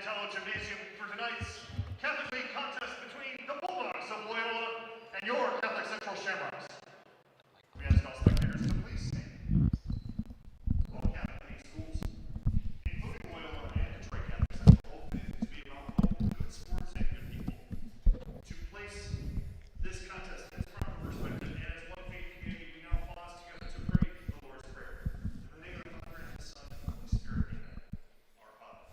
Gymnasium for tonight's Catholic League contest between the Bulldogs of Loyola and your Catholic Central Shamrocks. We ask all spectators to please stand. All Catholic League schools, including Loyola and Detroit Catholic Central, hope to be about local good sports and good people. To place this contest in its proper perspective and as one faith community, we now pause together to pray the Lord's Prayer. In the name of the Father, and the Son, and the Holy Spirit, amen. Our Father.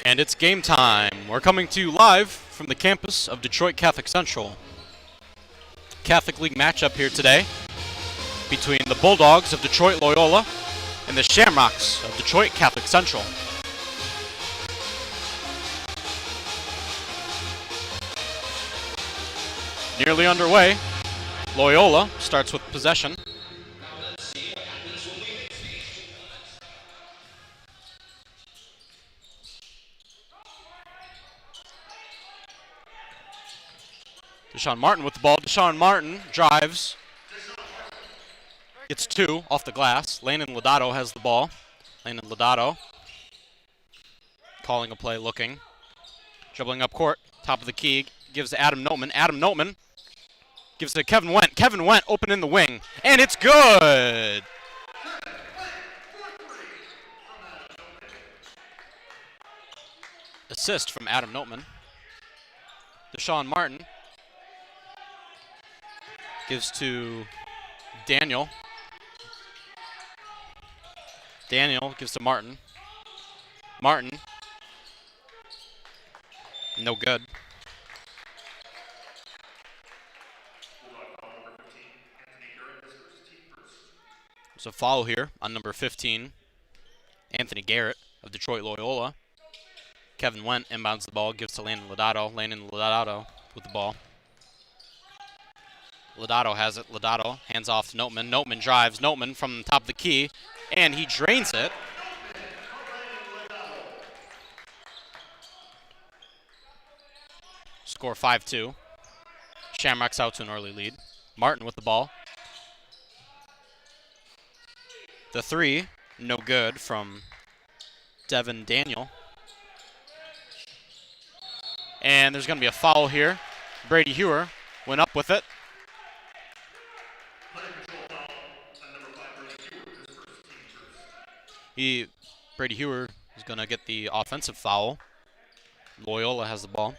And it's game time. We're coming to you live from the campus of Detroit Catholic Central. Catholic League matchup here today between the Bulldogs of Detroit Loyola and the Shamrocks of Detroit Catholic Central. Nearly underway. Loyola starts with possession. Deshaun Martin with the ball. Deshaun Martin drives. Gets two off the glass. Landon Lodato has the ball. Landon Lodato calling a play, looking. Dribbling up court. Top of the key. Gives to Adam Notman. Adam Notman gives to Kevin Wendt. Kevin Wendt open in the wing. And it's good! Assist from Adam Notman. Deshaun Martin gives to Daniel. Daniel gives to Martin. Martin. No good. There's a foul here on number 15, Anthony Garrett of Detroit Loyola. Kevin Wendt inbounds the ball, gives to Landon Lodato. Landon Lodato with the ball. Lodato has it. Lodato hands off to Notman. Notman drives. Notman from the top of the key, and he drains it. Score 5-2. Shamrocks out to an early lead. Martin with the ball. The three, no good from Devin Daniel. And there's going to be a foul here. Brady Hewer went up with it. Brady Hewer is going to get the offensive foul. Loyola has the ball.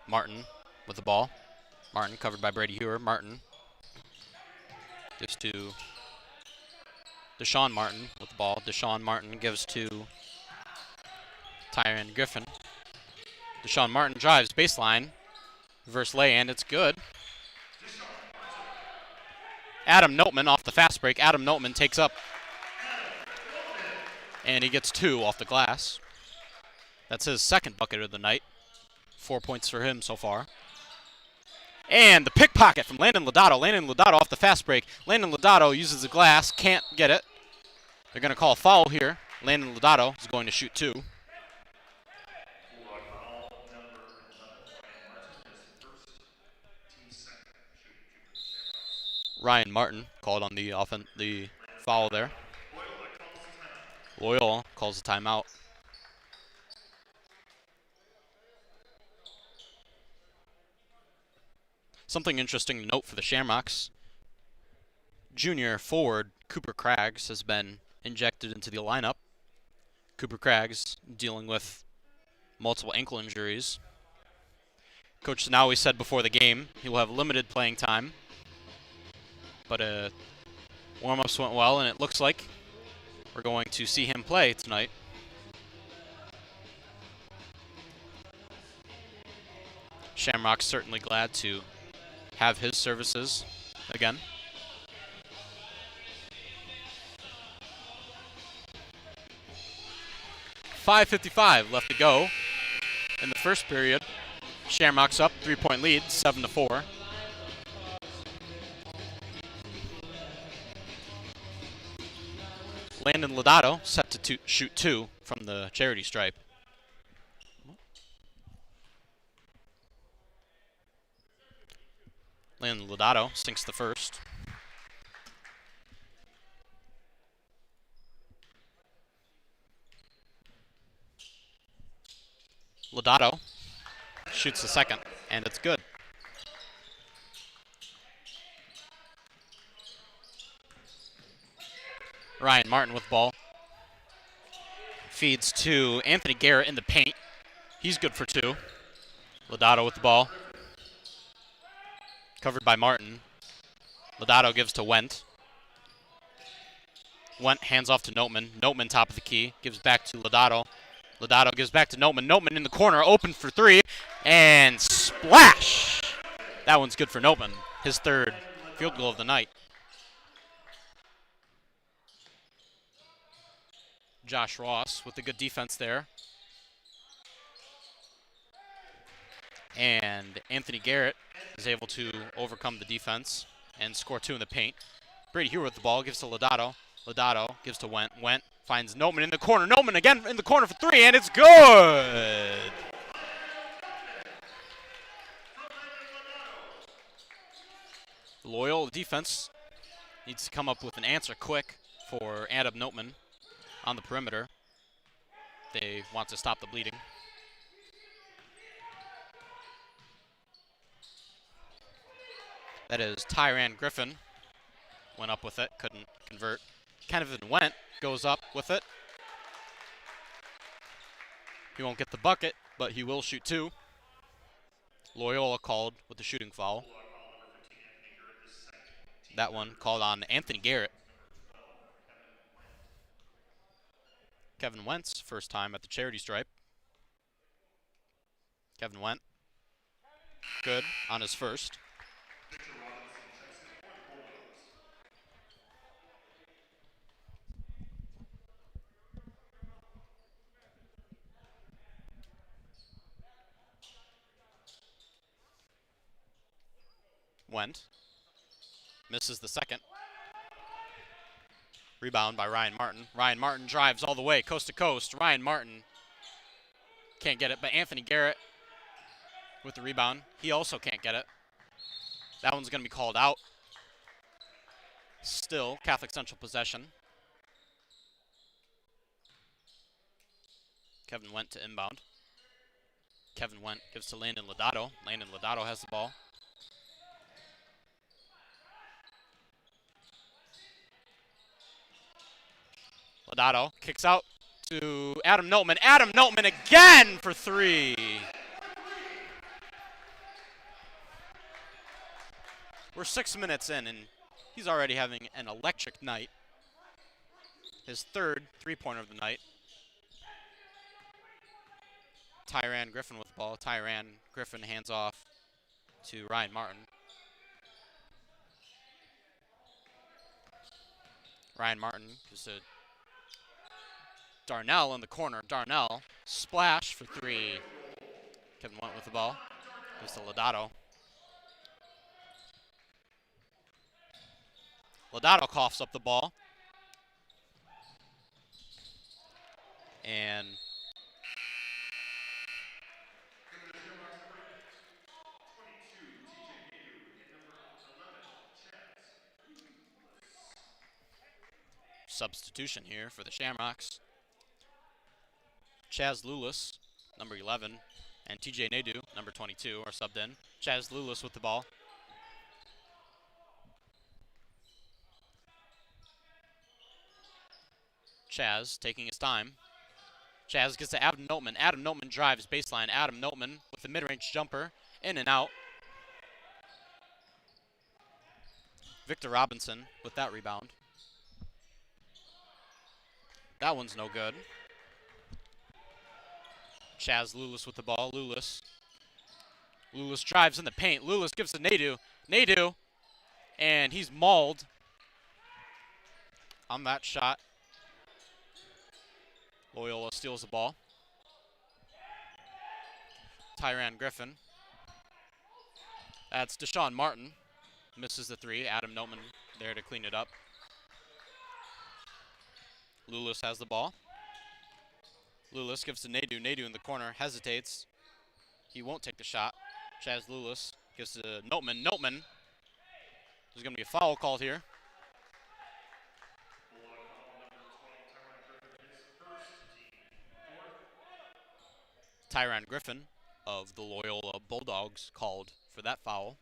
Martin with the ball. Martin covered by Brady Hewer. Martin gives to Deshaun Martin with the ball. Deshaun Martin gives to Tyron Griffin. Deshaun Martin drives baseline. Reverse lay, and it's good. Adam Notman off the fast break. Adam Notman takes up. And he gets two off the glass. That's his second bucket of the night. 4 points for him so far. And the pickpocket from Landon Lodato. Landon Lodato off the fast break. Landon Lodato uses the glass, can't get it. They're going to call a foul here. Landon Lodato is going to shoot two. Ryan Martin called on the foul there. Loyola calls the timeout. Something interesting to note for the Shamrocks. Junior forward Cooper Craggs has been injected into the lineup. Cooper Craggs dealing with multiple ankle injuries. Coach Sanawi said before the game he will have limited playing time. But warm-ups went well, and it looks like we're going to see him play tonight. Shamrock's certainly glad to have his services again. .555 left to go in the first period. Shamrocks up, 3-point lead, 7-4. Landon Lodato set to shoot two from the charity stripe. Landon Lodato sinks the first. Lodato shoots the second, and it's good. Ryan Martin with ball. Feeds to Anthony Garrett in the paint. He's good for two. Lodato with the ball. Covered by Martin. Lodato gives to Wendt. Wendt hands off to Notman. Notman top of the key. Gives back to Lodato. Lodato gives back to Notman. Notman in the corner, open for three. And splash! That one's good for Notman, his third field goal of the night. Josh Ross with the good defense there. And Anthony Garrett is able to overcome the defense and score 2 in the paint. Brady Hugher with the ball, gives to Lodato. Lodato gives to Went. Went finds Notman in the corner. Notman again in the corner for 3, and it's good! Loyola defense needs to come up with an answer quick for Adam Notman on the perimeter. They want to stop the bleeding. That is Tyran Griffin. Went up with it, couldn't convert. Kevin Went goes up with it. He won't get the bucket, but he will shoot 2. Loyola called with the shooting foul. That one called on Anthony Garrett. Kevin Wentz, first time at the charity stripe. Kevin Went, good on his first. Went, misses the second. Rebound by Ryan Martin. Ryan Martin drives all the way, coast to coast. Ryan Martin can't get it, but Anthony Garrett with the rebound. He also can't get it. That one's going to be called out. Still, Catholic Central possession. Kevin Went to inbound. Kevin Went gives to Landon Lodato. Landon Lodato has the ball. Lodato kicks out to Adam Notman. Adam Notman again for 3. We're 6 minutes in, and he's already having an electric night. His third three-pointer of the night. Tyran Griffin with the ball. Tyran Griffin hands off to Ryan Martin. Ryan Martin gives to Darnell in the corner. Darnell, splash for 3. Kevin Went with the ball. Gives to Lodato. Lodato coughs up the ball. And substitution here for the Shamrocks. Chaz Lulis, number 11, and TJ Nadu, number 22, are subbed in. Chaz Lulis with the ball. Chaz taking his time. Chaz gets to Adam Notman. Adam Notman drives baseline. Adam Notman with the mid-range jumper. In and out. Victor Robinson with that rebound. That one's no good. Chaz Lulis with the ball. Lulis drives in the paint. Lulis gives to Nadu. Nadu. And he's mauled on that shot. Loyola steals the ball. Tyran Griffin. That's Deshaun Martin. Misses the 3. Adam Notman there to clean it up. Lulis has the ball. Lulis gives to Nadu. Nadu in the corner. Hesitates. He won't take the shot. Chaz Lulis gives to Notman. Notman. There's going to be a foul called here. Tyran Griffin of the Loyola Bulldogs called for that foul.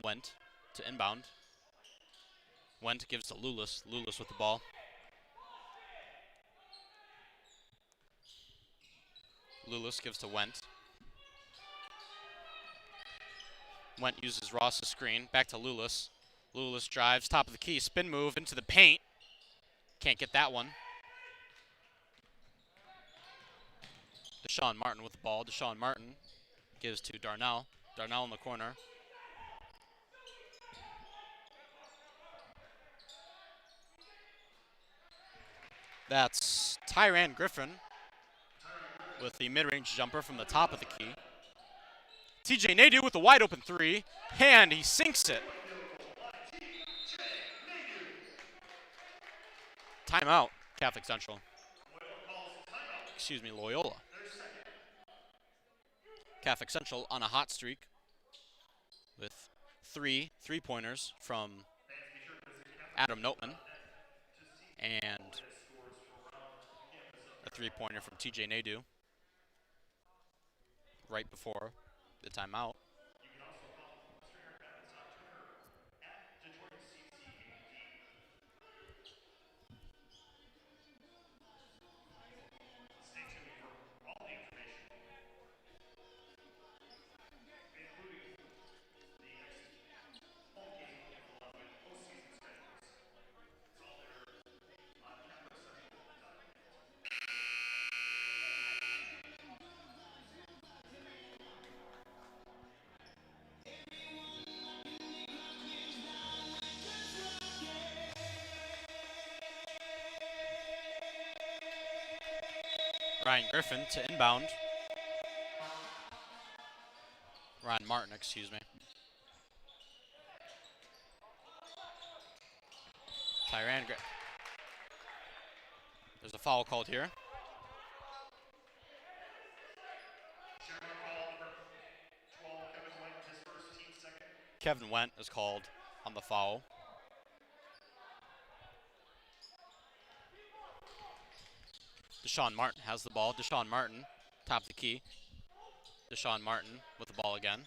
Went to inbound. Went gives to Lulis. Lulis with the ball. Lulis gives to Went. Went uses Ross's screen. Back to Lulis. Lulis drives, top of the key, spin move into the paint. Can't get that one. Deshaun Martin with the ball. Deshaun Martin Gives to Darnell. Darnell in the corner. That's Tyran Griffin with the mid-range jumper from the top of the key. TJ Nadeau with a wide open three, and he sinks it. Timeout, Catholic Central. Excuse me, Loyola. Catholic Central on a hot streak with three three-pointers from Adam Notman and a three-pointer from TJ Nadeau right before the timeout. Stay tuned for all the information, including the next home game and a lot of postseason schedules. It's all there on CatholicCentral.net. Ryan Griffin to inbound. Ryan Martin, excuse me. Tyran Griffin. There's a foul called here. Shamrock ball number 12, Kevin White, his first team second. Kevin Went is called on the foul. Deshaun Martin has the ball. Deshaun Martin, top of the key. Deshaun Martin with the ball again.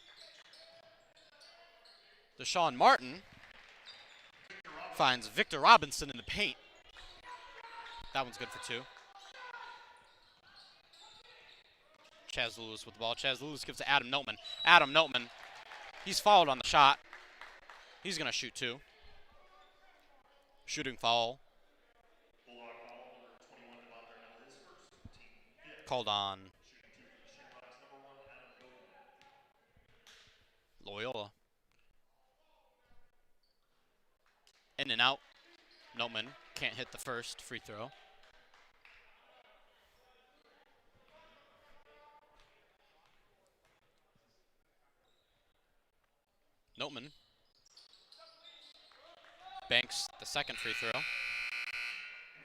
Deshaun Martin finds Victor Robinson in the paint. That one's good for two. Chaz Lewis with the ball. Chaz Lewis gives to Adam Notman. Adam Notman, he's fouled on the shot. He's going to shoot two. Shooting foul. Bulldog foul, number 21, Devon Darnell, his first team fifth. Called on Shooting two for the Shamrocks, number 1, Adam Notman. Loyola. In and out. Notman can't hit the first free throw. Notman banks the second free throw. And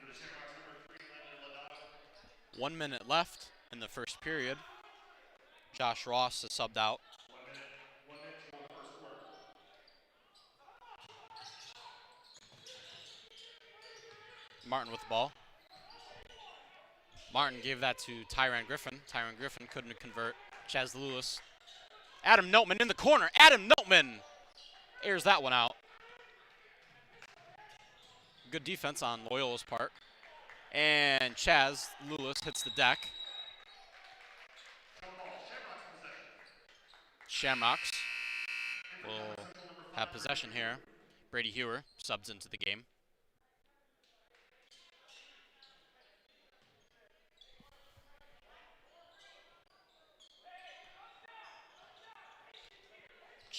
for the Shamrocks, number 3, Landon Lodato. 1 minute left in the first period. Josh Ross is subbed out. 1 minute to go in the first quarter. Martin with the ball. Martin gave that to Tyran Griffin. Tyran Griffin couldn't convert. Chaz Lewis. Adam Notman in the corner. Adam Notman airs that one out. Good defense on Loyola's part. And Chaz Lewis hits the deck. Shamrocks will have possession here. Brady Hewer subs into the game.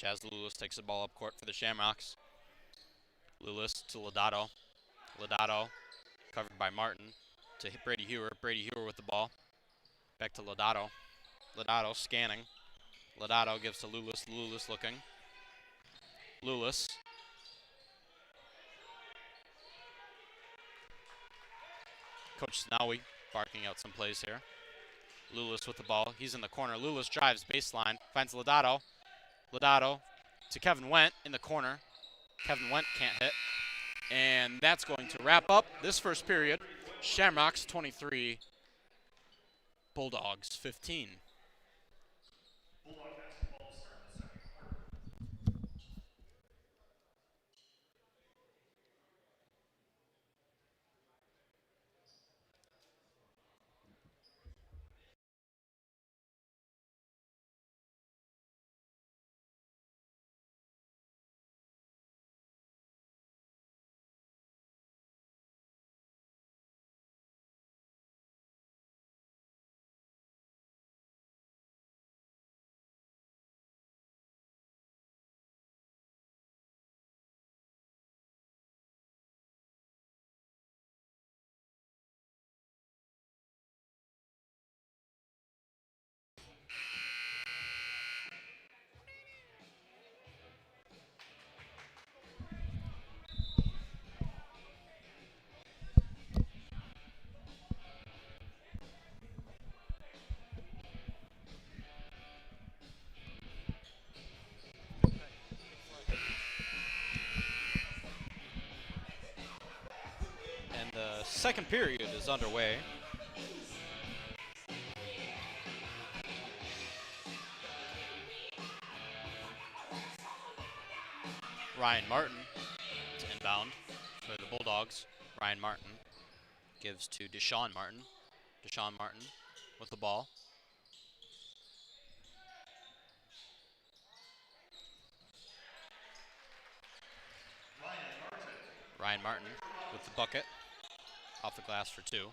Chaz Lewis takes the ball up court for the Shamrocks. Lewis to Lodato. Lodato covered by Martin to Brady Hewer. Brady Hewer with the ball. Back to Lodato. Lodato scanning. Lodato gives to Lewis. Lewis looking. Lewis. Coach Snawi barking out some plays here. Lewis with the ball. He's in the corner. Lewis drives baseline. Finds Lodato. Lodato to Kevin Went in the corner. Kevin Went can't hit. And that's going to wrap up this first period. Shamrocks 23, Bulldogs 15. second period is underway. Ryan Martin to inbound for the Bulldogs. Ryan Martin gives to Deshaun Martin. Deshaun Martin with the ball. Ryan Martin with the bucket. Off the glass for two.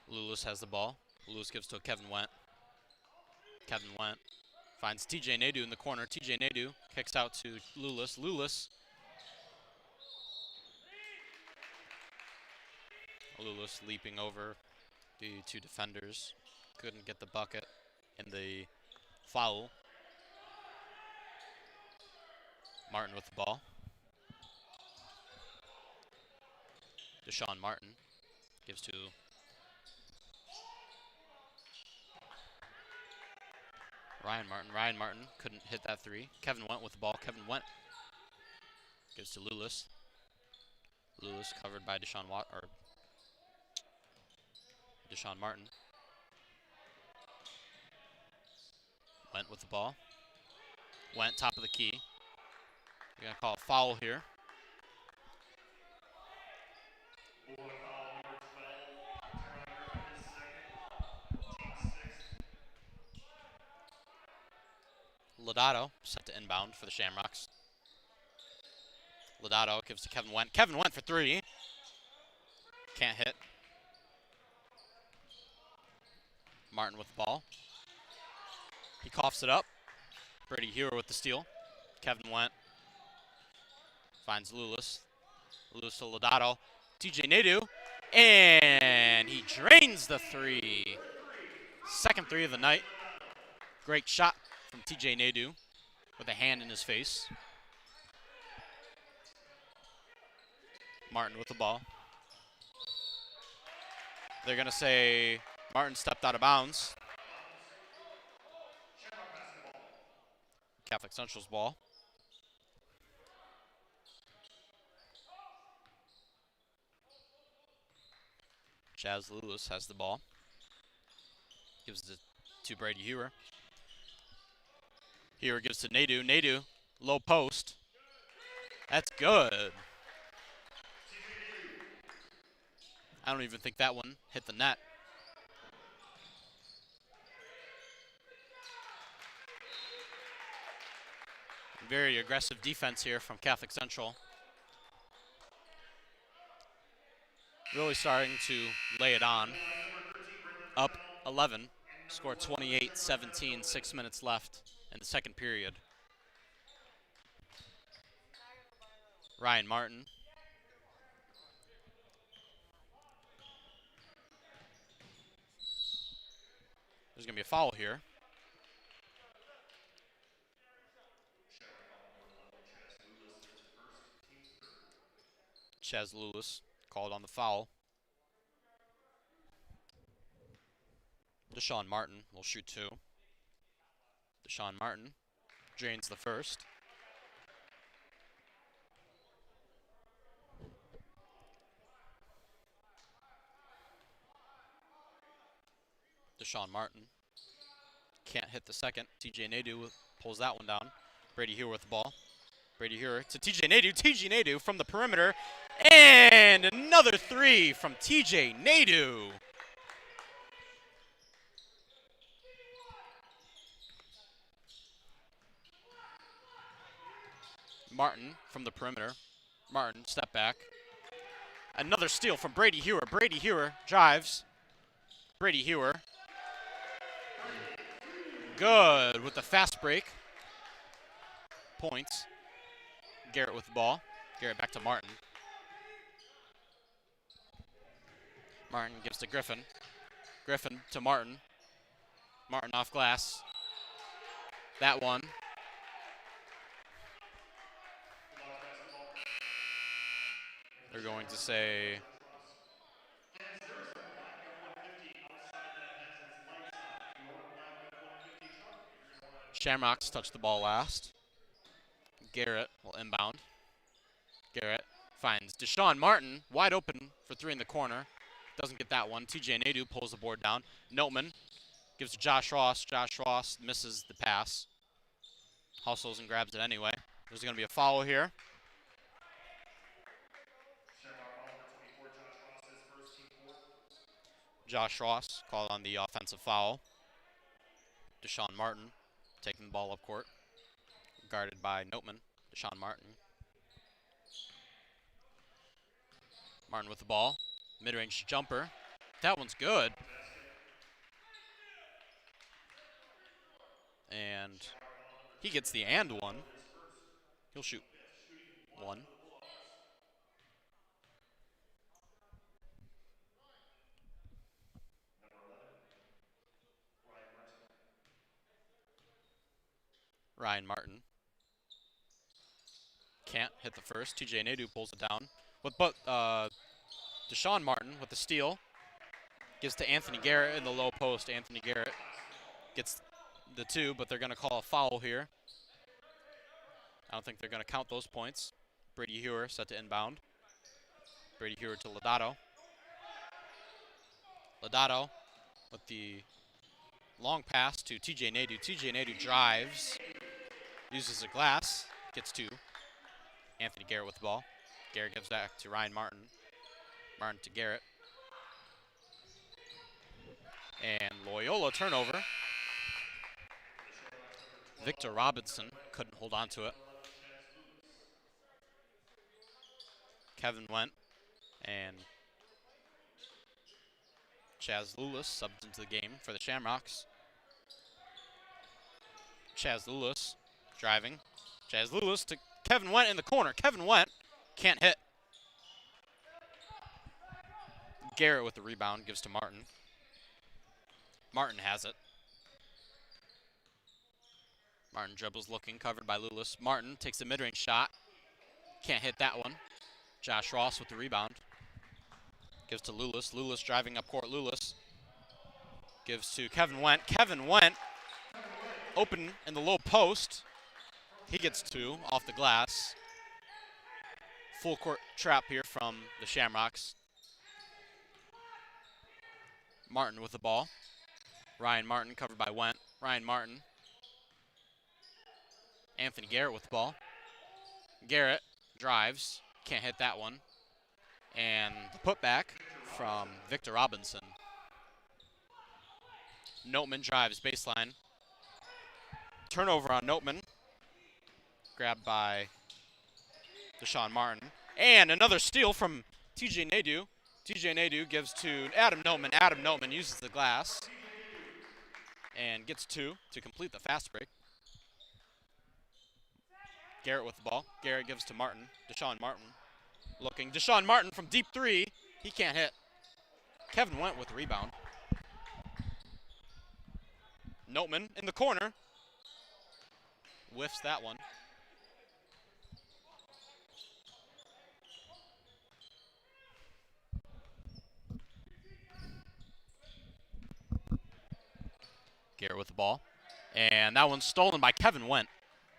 Lewis has the ball. Lewis gives to Kevin Went. Kevin Went finds TJ Nadeau in the corner. TJ Nadeau kicks out to Lewis. Lewis leaping over the two defenders. Couldn't get the bucket in the foul. Martin with the ball. Deshaun Martin gives to Ryan Martin. Ryan Martin couldn't hit that three. Kevin Went with the ball. Kevin Went gives to Lewis. Lewis covered by Deshaun Martin. Went with the ball. Went top of the key. We're going to call a foul here. Lodato set to inbound for the Shamrocks. Lodato gives to Kevin Went. Kevin Went for three. Can't hit. Martin with the ball. He coughs it up. Brady Hewer with the steal. Kevin Went finds Lewis. Lewis to Lodato. TJ Nadeau. And he drains the three. Second three of the night. Great shot from TJ Nadeau with a hand in his face. Martin with the ball. They're going to say Martin stepped out of bounds. Catholic Central's ball. Chaz Lewis has the ball. Gives it to Brady Hewer. Hewer gives to Nadeau. Nadeau, low post. That's good. I don't even think that one hit the net. Very aggressive defense here from Catholic Central. Really starting to lay it on. Up 11. Score 28-17, 6 minutes left in the second period. Ryan Martin. There's going to be a foul here. Chaz Lewis called on the foul. Deshaun Martin will shoot two. Deshaun Martin drains the first. Deshaun Martin can't hit the second. TJ Nadeau pulls that one down. Brady Hewer with the ball. Brady Hewer to TJ Nadeau. TJ Nadeau from the perimeter. And another three from TJ Nadeau. Martin from the perimeter. Martin, step back. Another steal from Brady Hewer. Brady Hewer drives. Brady Hewer. Good with the fast break. Points. Garrett with the ball. Garrett back to Martin. Martin gives to Griffin. Griffin to Martin. Martin off glass. That one. They're going to say Shamrocks touched the ball last. Garrett will inbound. Garrett Finds Deshaun Martin wide open for three in the corner. Doesn't get that one. TJ Nadeau pulls the board down. Notman gives to Josh Ross. Josh Ross misses the pass. Hustles and grabs it anyway. There's going to be a foul here. Josh Ross called on the offensive foul. Deshaun Martin taking the ball up court. Guarded by Notman. Deshaun Martin. Martin with the ball. Mid-range jumper. That one's good. And he gets the and one. He'll shoot one. Ryan Martin can't hit the first. TJ Nadeau pulls it down. But Deshaun Martin with the steal. Gives to Anthony Garrett in the low post. Anthony Garrett gets the two, but they're going to call a foul here. I don't think they're going to count those points. Brady Hewer set to inbound. Brady Hewer to Lodato. Lodato with the long pass to TJ Nadeau. TJ Nadeau drives, uses a glass, gets two. Anthony Garrett with the ball. Garrett gives back to Ryan Martin. Martin to Garrett. And Loyola turnover. Victor Robinson couldn't hold on to it. Kevin went, and Chaz Lulis subbed into the game for the Shamrocks. Chaz Lulis driving. Chaz Lulis to Kevin Went in the corner. Kevin Went can't hit. Garrett with the rebound gives to Martin. Martin has it. Martin dribbles looking, covered by Lulis. Martin takes a mid-range shot. Can't hit that one. Josh Ross with the rebound. Gives to Lulis. Lulis driving up court. Lulis gives to Kevin Went. Kevin Went open in the low post. He gets two off the glass. Full court trap here from the Shamrocks. Martin with the ball. Ryan Martin covered by Went. Ryan Martin. Anthony Garrett with the ball. Garrett drives. Can't hit that one. And the putback from Victor Robinson. Notman drives baseline. Turnover on Notman. Grabbed by Deshaun Martin. And another steal from TJ Nadeau. TJ Nadeau gives to Adam Notman. Adam Notman uses the glass and gets two to complete the fast break. Garrett with the ball. Garrett gives to Martin. Deshaun Martin looking. Deshaun Martin from deep three. He can't hit. Kevin Went with the rebound. Notman in the corner. Whiffs that one. Garrett with the ball. And that one's stolen by Kevin Went.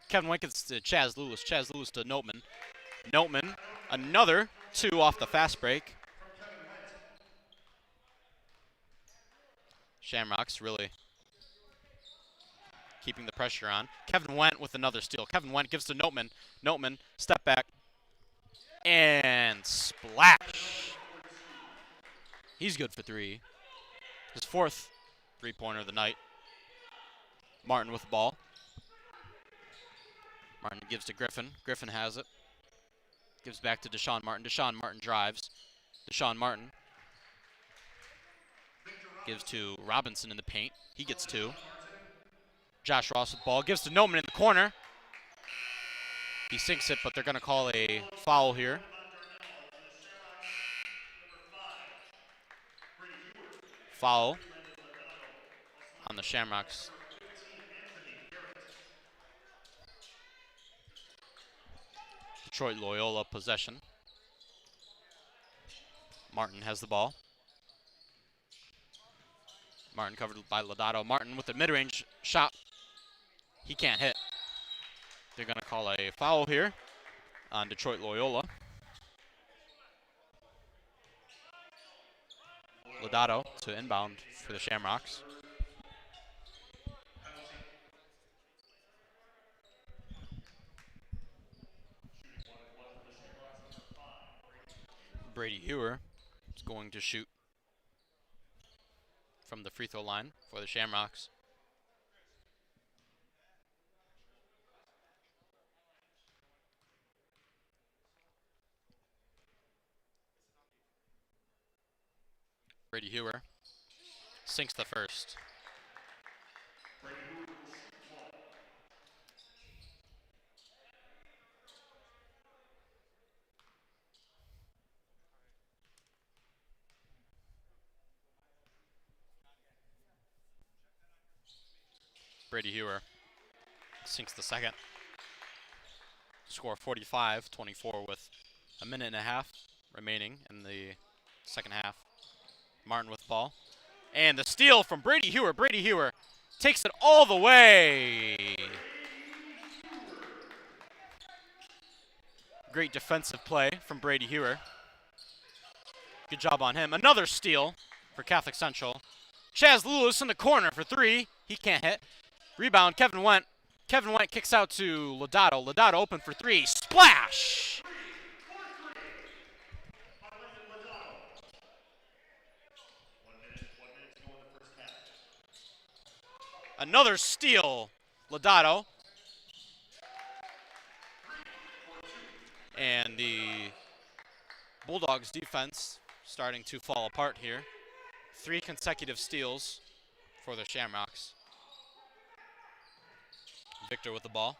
Kevin Went gets to Chaz Lulis. Chaz Lulis to Notman. Notman, another two off the fast break. Shamrocks really keeping the pressure on. Kevin Went with another steal. Kevin Went gives to Notman. Notman, step back. And splash. He's good for three. His fourth three-pointer of the night. Martin with the ball. Martin gives to Griffin. Griffin has it. Gives back to Deshaun Martin. Deshaun Martin drives. Deshaun Martin gives to Robinson in the paint. He gets two. Josh Ross with the ball. Gives to Notman in the corner. He sinks it, but they're going to call a foul here. Foul on the Shamrocks. Detroit Loyola possession. Martin has the ball. Martin covered by Lodato. Martin with the mid-range shot. He can't hit. They're going to call a foul here on Detroit Loyola. Lodato to inbound for the Shamrocks. Brady Hewer is going to shoot from the free throw line for the Shamrocks. Brady Hewer sinks the first. Brady Hewer sinks the second. Score 45-24 with a minute and a half remaining in the second half. Martin with the ball. And the steal from Brady Hewer. Brady Hewer takes it all the way. Great defensive play from Brady Hewer. Good job on him. Another steal for Catholic Central. Chaz Lewis in the corner for three. He can't hit. Rebound, Kevin Went. Kevin Went kicks out to Lodato. Lodato open for three. Splash! Another steal, Lodato. And the Bulldogs defense starting to fall apart here. 3 consecutive steals for the Shamrocks. Victor with the ball.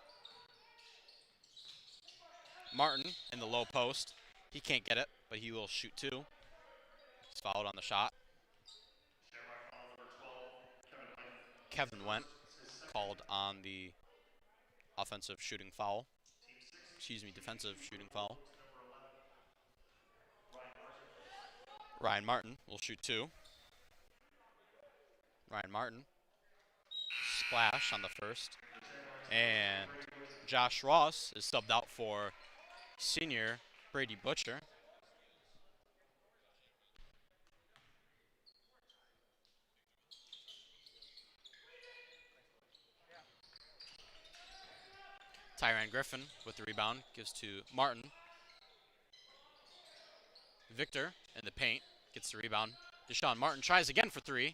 Martin in the low post. He can't get it, but he will shoot 2. He's fouled on the shot. Kevin Went called on the offensive shooting foul. Excuse me, defensive shooting foul. Ryan Martin will shoot 2. Ryan Martin. Splash on the first. And Josh Ross is subbed out for senior Brady Butcher. Tyran Griffin with the rebound, gives to Martin. Victor in the paint, gets the rebound. Deshaun Martin tries again for 3.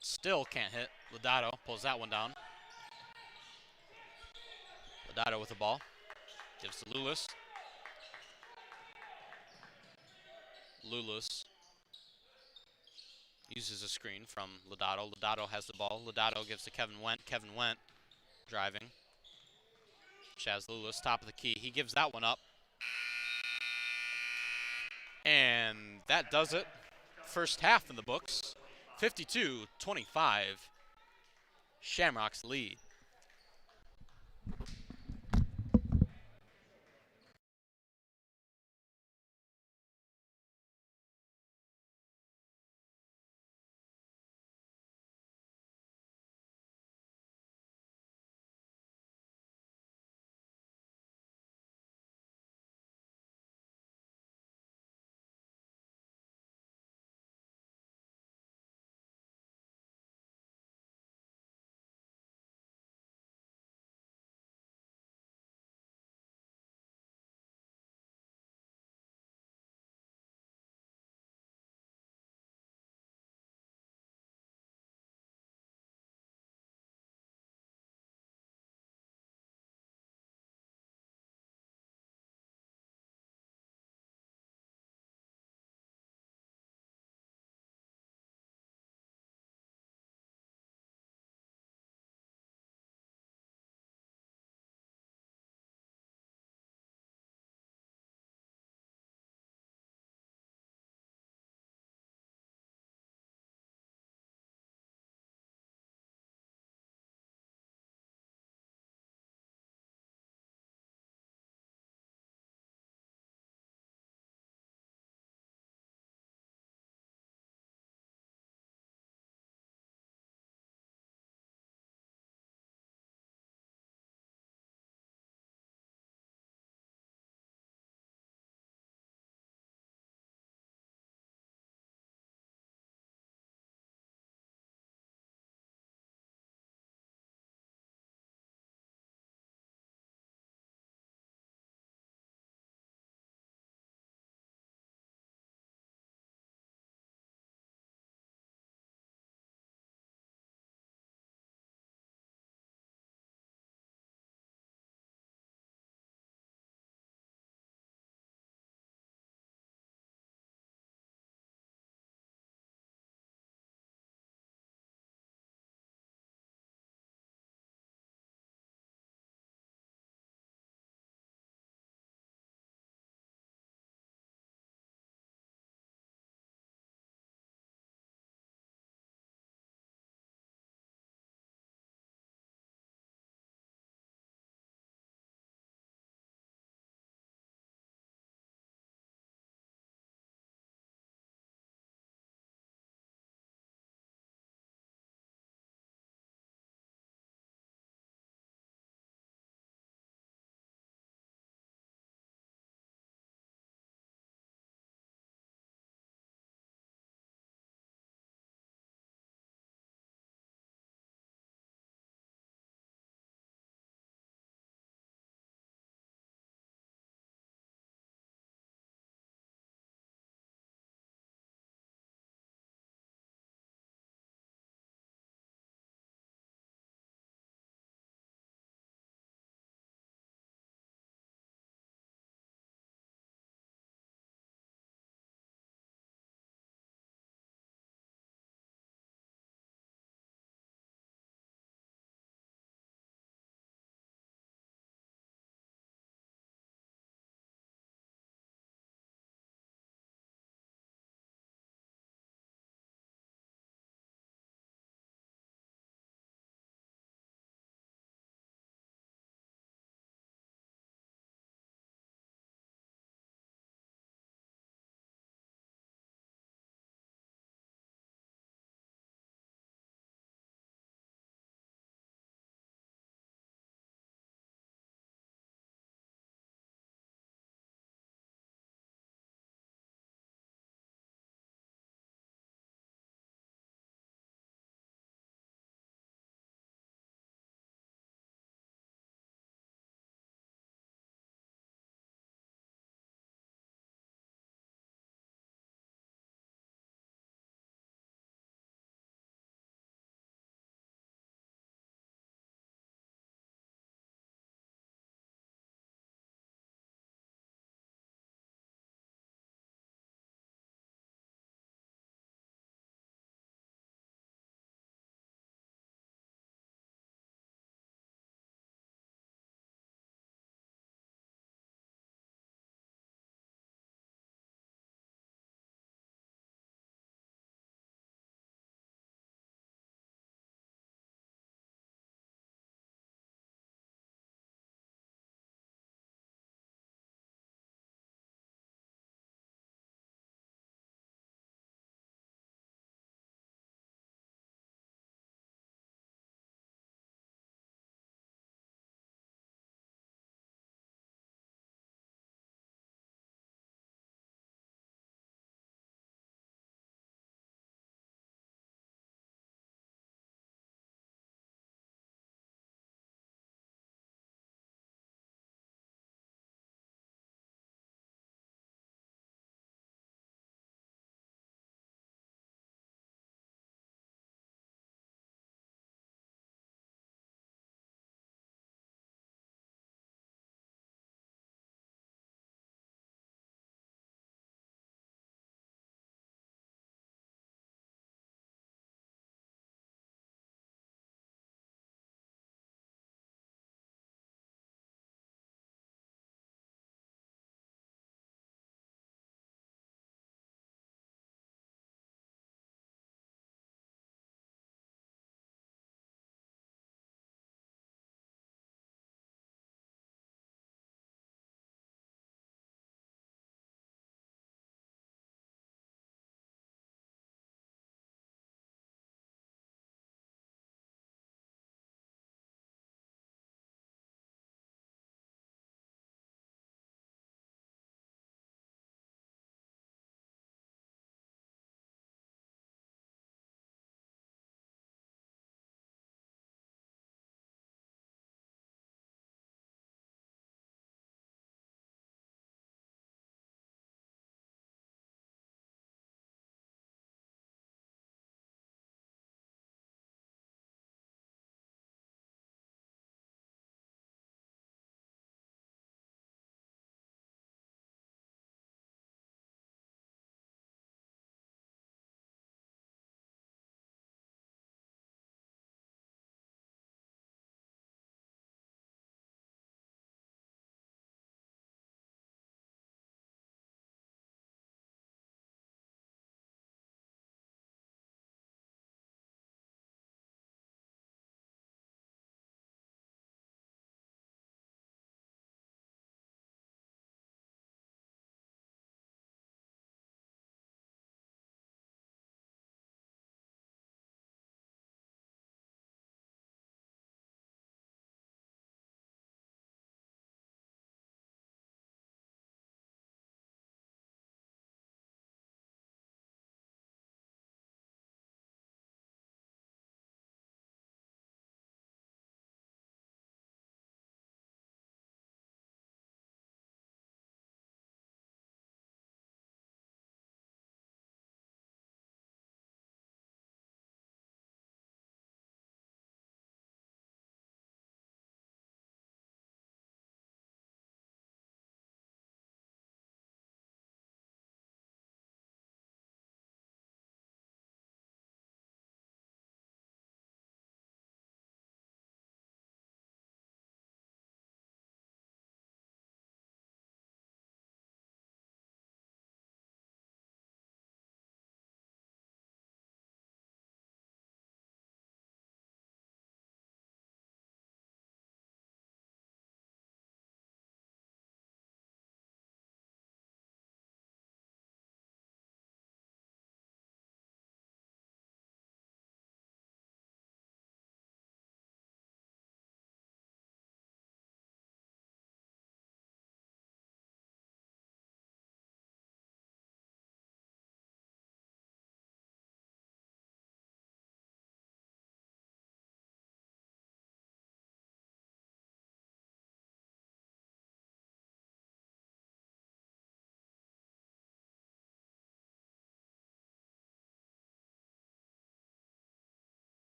Still can't hit. Lodato pulls that one down. Lodato with the ball, gives to Lulis. Lulis uses a screen from Lodato. Lodato has the ball. Lodato gives to Kevin Went. Kevin Went driving. Chaz Lulis, top of the key. He gives that one up. And that does it. First half in the books. 52-25. Shamrocks lead.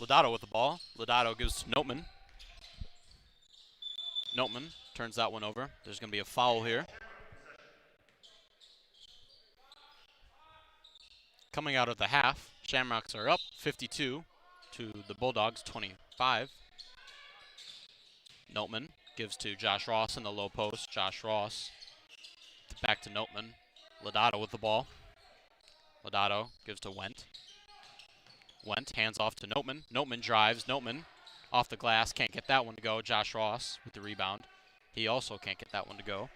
Lodato with the ball. Lodato gives to Notman. Notman turns that one over. There's going to be a foul here. Coming out of the half, Shamrocks are up 52 to the Bulldogs 25. Notman gives to Josh Ross in the low post. Josh Ross back to Notman. Lodato with the ball. Lodato gives to Wendt. Wendt hands off to Notman. Notman drives. Notman off the glass. Can't get that one to go. Josh Ross with the rebound. He also can't get that one to go.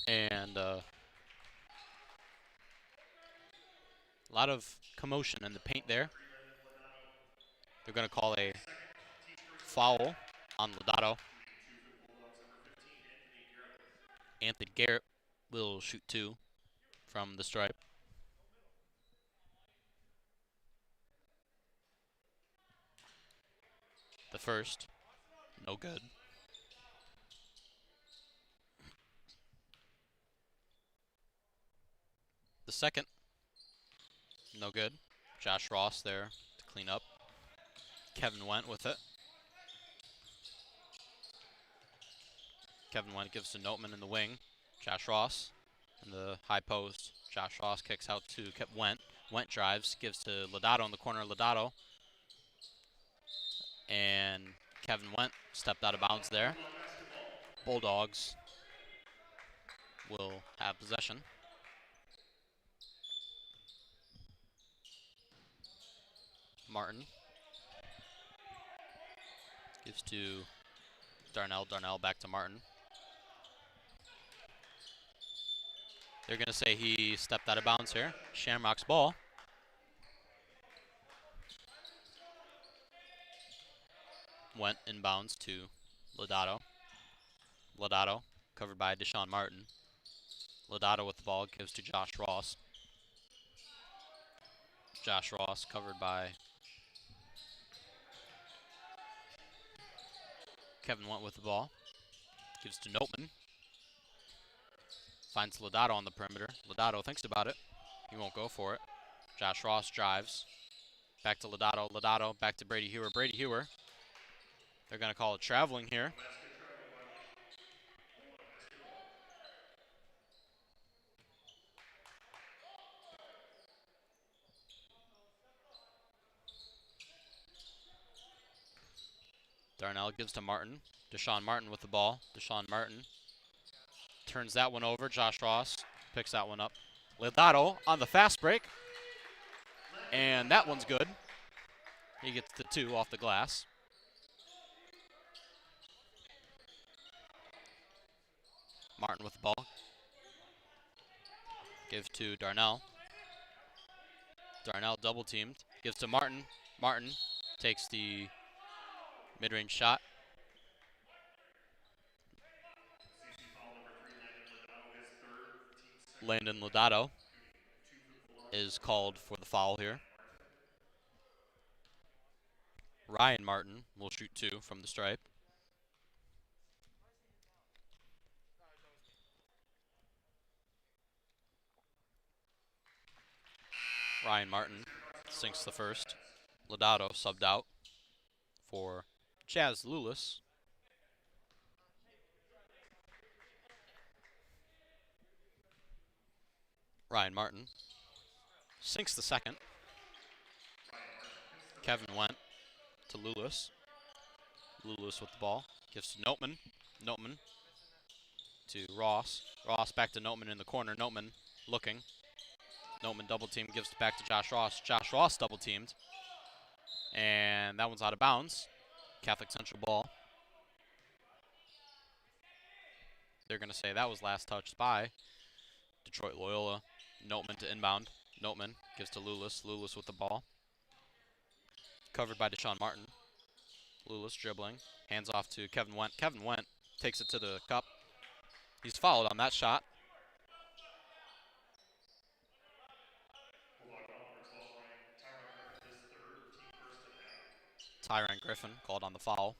And a lot of commotion in the paint there. They're going to call a foul on Lodato. Anthony Garrett will shoot two from the stripe. The first, no good. The second, no good. Josh Ross there to clean up. Kevin Wendt with it. Kevin Wendt gives to Notman in the wing. Josh Ross in the high post. Josh Ross kicks out to Wendt. Wendt drives, gives to Lodato in the corner. Lodato. And Kevin Wendt stepped out of bounds there. Bulldogs will have possession. Martin gives to Darnell. Darnell back to Martin. They're going to say he stepped out of bounds here. Shamrock's ball. Went inbounds to Lodato. Lodato covered by Deshaun Martin. Lodato with the ball gives to Josh Ross. Josh Ross covered by Kevin Wendt with the ball. Gives to Notman. Finds Lodato on the perimeter. Lodato thinks about it. He won't go for it. Josh Ross drives. Back to Lodato. Lodato back to Brady Hewer. Brady Hewer. They're going to call it traveling here. Darnell gives to Martin. Deshaun Martin with the ball. Deshaun Martin turns that one over. Josh Ross picks that one up. Lodato on the fast break. And that one's good. He gets the two off the glass. Martin with the ball. Gives to Darnell. Darnell double teamed. Gives to Martin. Martin takes the mid-range shot. Landon Lodato is called for the foul here. Ryan Martin will shoot two from the stripe. Ryan Martin sinks the first. Lodato subbed out for Chaz Lulis. Ryan Martin sinks the second. Kevin Wendt to Lulis. Lulis with the ball. Gives to Notman. Notman to Ross. Ross back to Notman in the corner. Notman looking. Notman double team, gives it back to Josh Ross. Josh Ross double teamed. And that one's out of bounds. Catholic Central ball. They're going to say that was last touched by Detroit Loyola. Notman to inbound. Notman gives to Lulis. Lulis with the ball. Covered by Deshaun Martin. Lulis dribbling. Hands off to Kevin Wendt. Kevin Wendt takes it to the cup. He's fouled on that shot. Tyron Griffin called on the foul.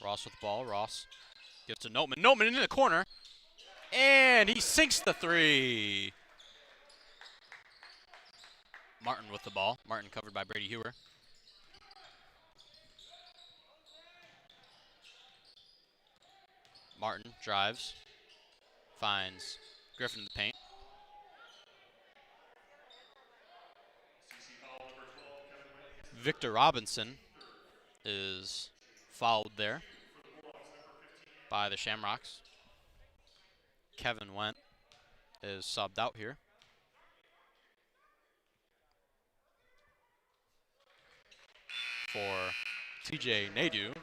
Ross with the ball. Ross Gives to Notman. Notman in the corner. And he sinks the three. Martin with the ball. Martin covered by Brady Hewer. Martin drives. Finds Griffin in the paint. Victor Robinson is fouled there by the Shamrocks. Kevin Went is subbed out here. For TJ Nadeau.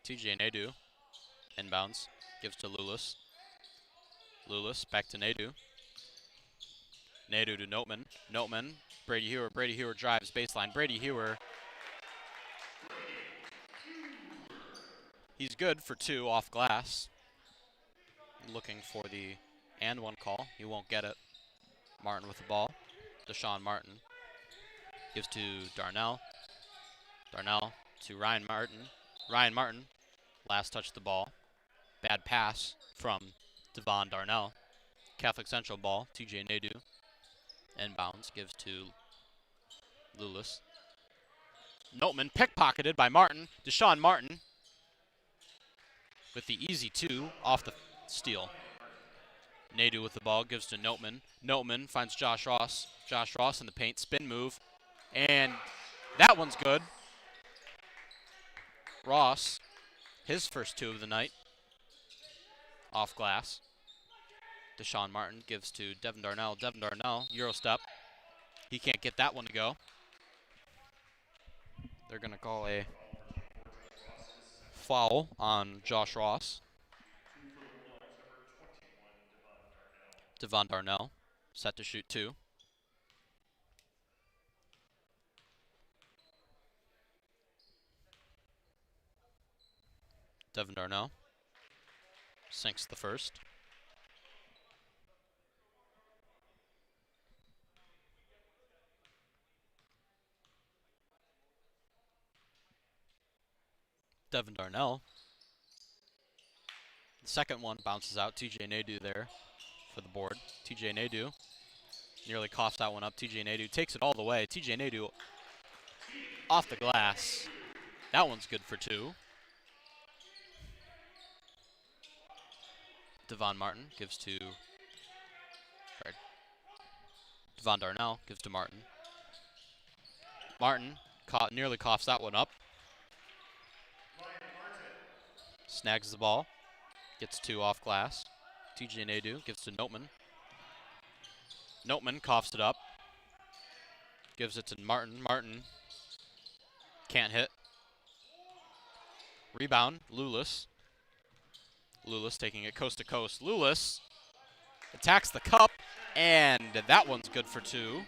TJ Nadeau inbounds, gives to Lulis. Lulis back to Nadeau. Nadeau to Notman. Notman, Brady Hewer. Brady Hewer drives baseline. Brady Hewer. He's good for two off glass. Looking for the and one call. He won't get it. Martin with the ball. Deshaun Martin gives to Darnell. Darnell to Ryan Martin. Ryan Martin last touched the ball. Bad pass from Devon Darnell. Catholic Central ball. TJ Nadeau. Inbounds gives to Lulis. Notman pickpocketed by Martin. Deshaun Martin with the easy two off the steal. Nadeau with the ball gives to Notman. Notman finds Josh Ross. Josh Ross in the paint. Spin move. And that one's good. Ross, his first two of the night. Off glass. Deshaun Martin gives to Devin Darnell. Devin Darnell, Euro step. He can't get that one to go. They're going to call a foul on Josh Ross. Devon Darnell set to shoot two. Devin Darnell sinks the first. Devin Darnell. The second one bounces out. TJ Nadeau there for the board. TJ Nadeau nearly coughs that one up. TJ Nadeau takes it all the way. TJ Nadeau off the glass. That one's good for two. Devon Martin gives to... Devon Darnell gives to Martin. Martin nearly coughs that one up. Snags the ball. Gets two off glass. TJ Nadeau gives to Notman. Notman coughs it up. Gives it to Martin. Martin can't hit. Rebound, Lulis. Lulis taking it coast to coast. Lulis attacks the cup, and that one's good for two.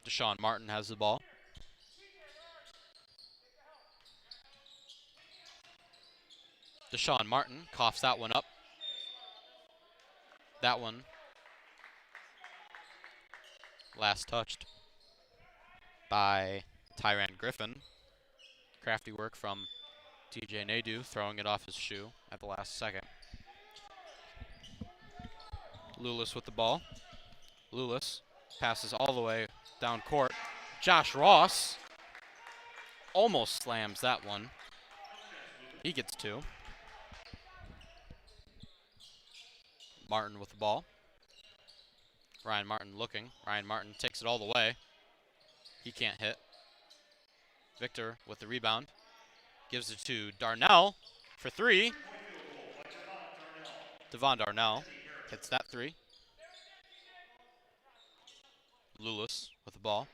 Deshaun Martin has the ball. Deshaun Martin coughs that one up. That one last touched by Tyran Griffin. Crafty work from TJ Nadeau, throwing it off his shoe at the last second. Lulis with the ball. Lulis passes all the way down court. Josh Ross almost slams that one. He gets two. Martin with the ball. Ryan Martin looking. Ryan Martin takes it all the way. He can't hit. Victor with the rebound. Gives it to Darnell for three. Devon Darnell hits that three. Lulis with the ball.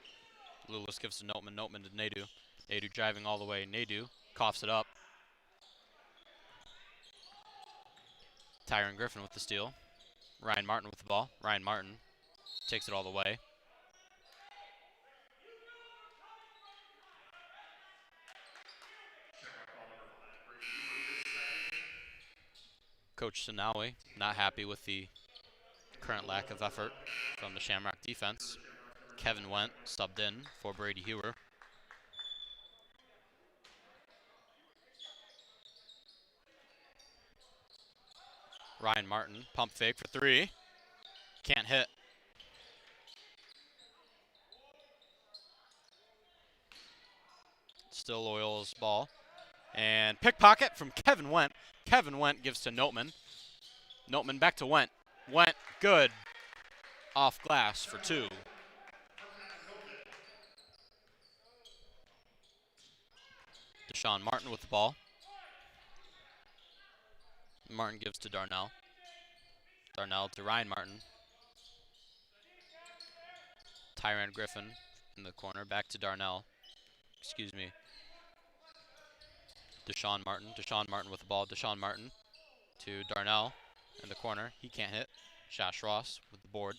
Lulis gives to Notman. Notman to Nadeau. Nadeau driving all the way. Nadeau coughs it up. Tyron Griffin with the steal. Ryan Martin with the ball. Ryan Martin takes it all the way. Coach Sinawi not happy with the current lack of effort from the Shamrock defense. Kevin Went subbed in for Brady Hewer. Ryan Martin, pump fake for three. Can't hit. Still Loyola's ball. And pickpocket from Kevin Went. Kevin Went gives to Notman. Notman back to Went. Went, good. Off glass for two. Deshaun Martin with the ball. Martin gives to Darnell. Darnell to Ryan Martin. Tyran Griffin in the corner, back to Darnell. Excuse me. Deshaun Martin. Deshaun Martin with the ball. Deshaun Martin to Darnell in the corner. He can't hit. Josh Ross with the board.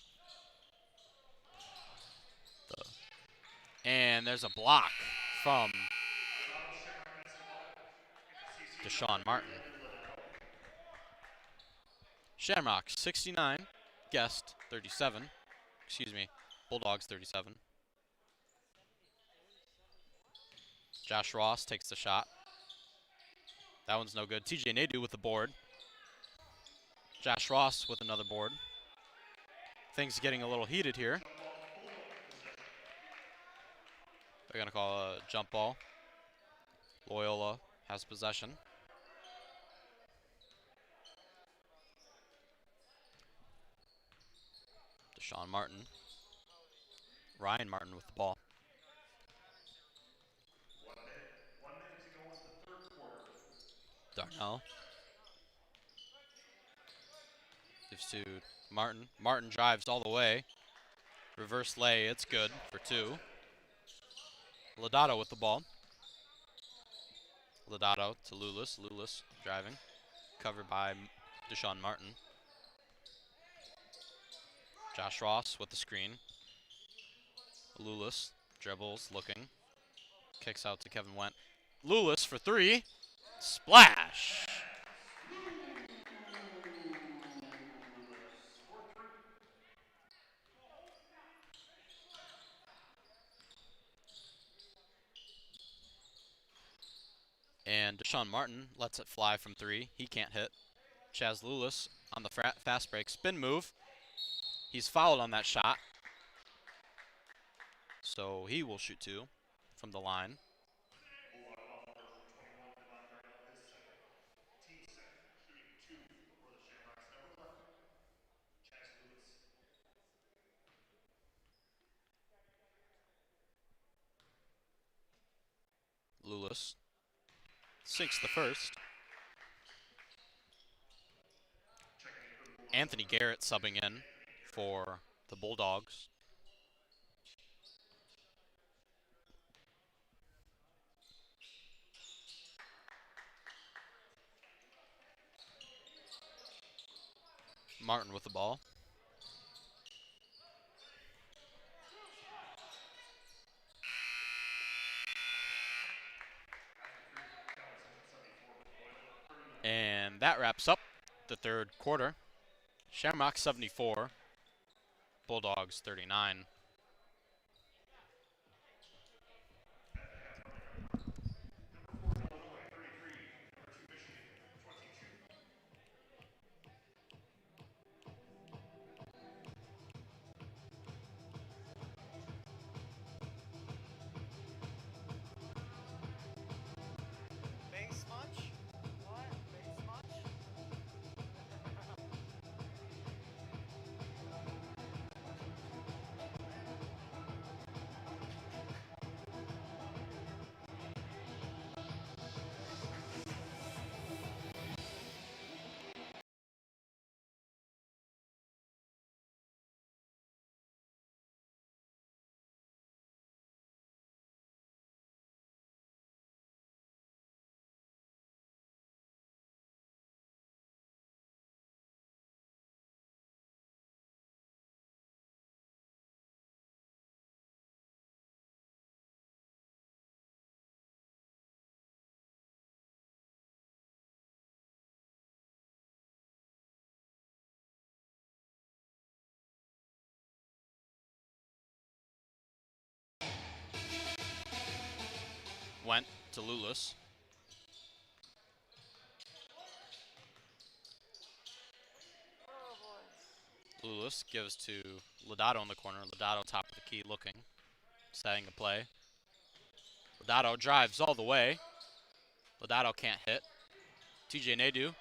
And there's a block from Deshaun Martin. Shamrock 69, Guest 37. Excuse me, Bulldogs 37. Josh Ross takes the shot. That one's no good. TJ Nadu with the board. Josh Ross with another board. Things getting a little heated here. They're going to call a jump ball. Loyola has possession. Deshaun Martin. Ryan Martin with the ball. 1 minute to go in the third quarter. Darnell. Gives to Martin. Martin drives all the way. Reverse lay, it's good for two. Lodato with the ball. Lodato to Lulis. Lulis driving. Covered by Deshaun Martin. Josh Ross with the screen. Lulis dribbles, looking. Kicks out to Kevin Went. Lulis for three. Splash! And Deshaun Martin lets it fly from three. He can't hit. Chaz Lulis on the fast break. Spin move. He's fouled on that shot. So he will shoot two from the line. Lulis sinks the first. Anthony Garrett subbing in for the Bulldogs. Martin with the ball. And that wraps up the third quarter. Shamrock 74, Bulldogs 39. Base munch? What? Base munch? Went to Lulis. Lulis gives to Lodato in the corner. Lodato top of the key looking. Setting a play. Lodato drives all the way. Lodato can't hit. TJ Nadeau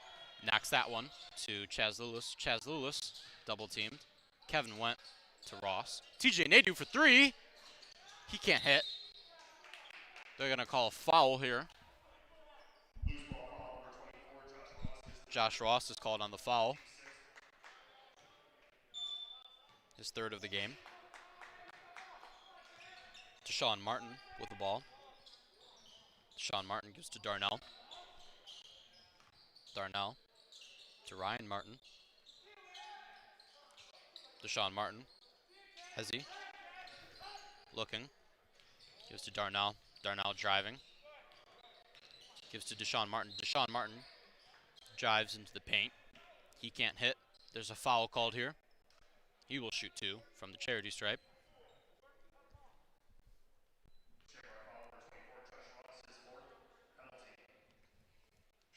knocks that one to Chaz Lulis. Chaz Lulis double teamed. Kevin went to Ross. TJ Nadeau for three. He can't hit. They're going to call a foul here. Loose ball foul number 24, Josh Ross. Josh Ross is called on the foul. His third of the game. Deshaun Martin with the ball. Deshaun Martin gives to Darnell. Darnell to Ryan Martin. Deshaun Martin. Hezzy. Looking. Gives to Darnell. Darnell driving. Gives to Deshaun Martin. Deshaun Martin drives into the paint. He can't hit. There's a foul called here. He will shoot two from the charity stripe. Shamrock foul number 24, Josh Ross, his fourth penalty.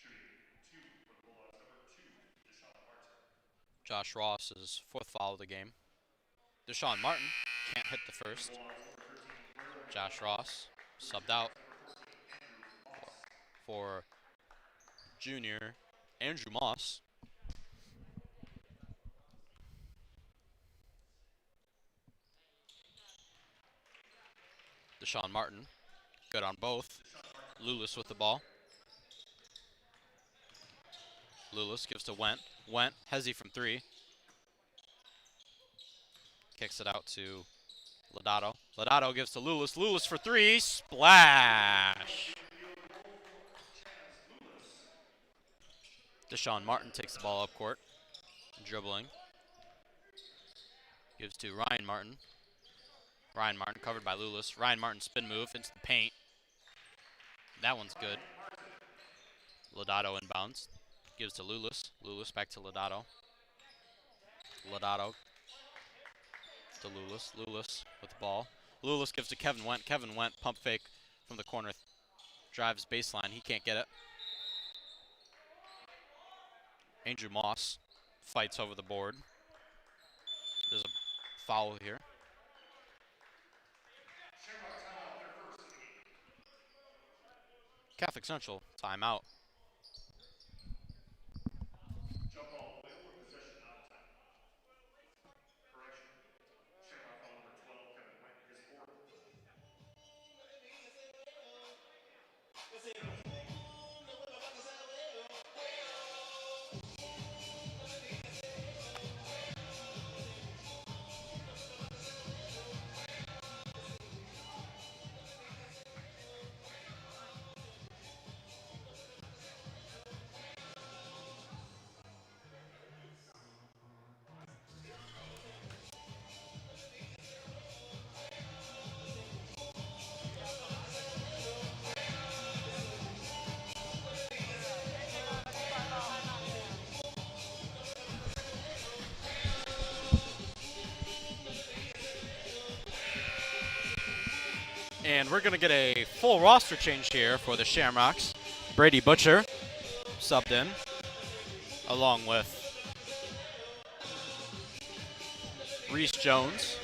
Shooting two for the Bulldogs, number 2, Deshaun Martin. Josh Ross's fourth foul of the game. Deshaun Martin can't hit the first. Josh Ross subbed out for junior Andrew Moss. Deshaun Martin, good on both. Lulis with the ball. Lulis gives to Went. Went, Hezzy from three. Kicks it out to Lodato. Lodato gives to Lulis. Lulis for three. Splash! Deshaun Martin takes the ball up court. Dribbling. Gives to Ryan Martin. Ryan Martin covered by Lulis. Ryan Martin spin move into the paint. That one's good. Lodato inbounds. Gives to Lulis. Lulis back to Lodato. Lodato to Lulis. Lulis with the ball. Lulis gives to Kevin Went. Kevin Went pump fake from the corner. Drives baseline. He can't get it. Andrew Moss fights over the board. There's a foul here. Shamrock timeout, their first of the game. Catholic Central timeout. Jump ball, Loyola possession, not a timeout. Correction. Shamrock foul number 12, Kevin Went, his fourth. And we're going to get a full roster change here for the Shamrocks. Brady Butcher subbed in, along with Reese Jones,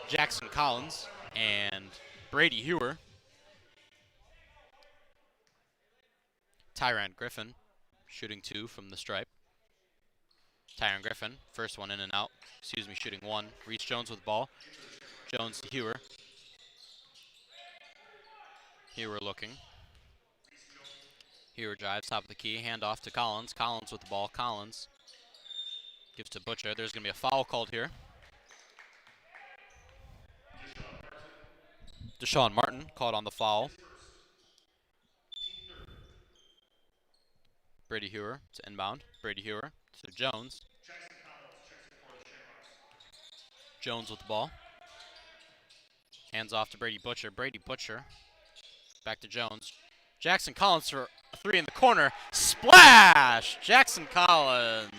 Jackson Collins, and Brady Hewer. Tyran Griffin shooting two from the stripe. Tyran Griffin, first one in and out. Shooting one. Reese Jones with the ball. Jones to Hewer. Hewer looking. Hewer drives top of the key. Hand off to Collins. Collins with the ball. Collins gives to Butcher. There's going to be a foul called here. Deshaun Martin caught on the foul. Brady Hewer to inbound. Brady Hewer to Jones. Jackson Collins checks in for the Shamrocks. Jones with the ball. Hands off to Brady Butcher. Brady Butcher back to Jones. Jackson Collins for a three in the corner. Splash! Jackson Collins.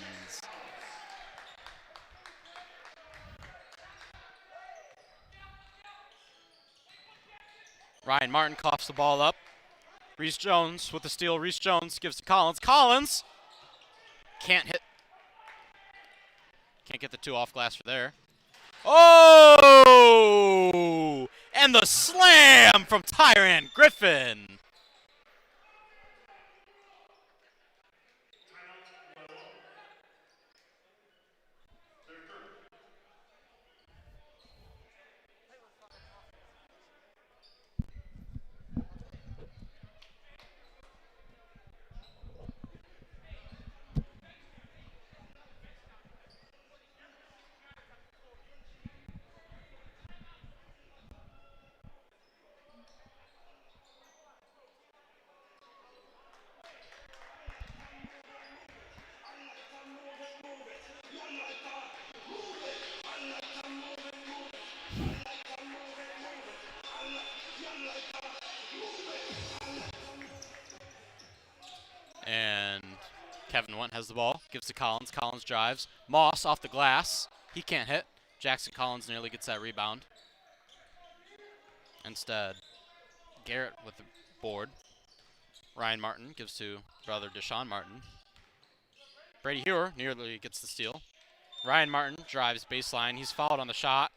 Ryan Martin coughs the ball up. Reese Jones with the steal. Reese Jones gives to Collins. Collins can't hit. Can't get the two off glass for there. Oh! And the slam from Tyran Griffin. And Kevin Went has the ball, gives to Collins. Collins drives. Moss off the glass. He can't hit. Jackson Collins nearly gets that rebound. Instead, Garrett with the board. Ryan Martin gives to brother Deshaun Martin. Brady Hewer nearly gets the steal. Ryan Martin drives baseline. He's fouled on the shot.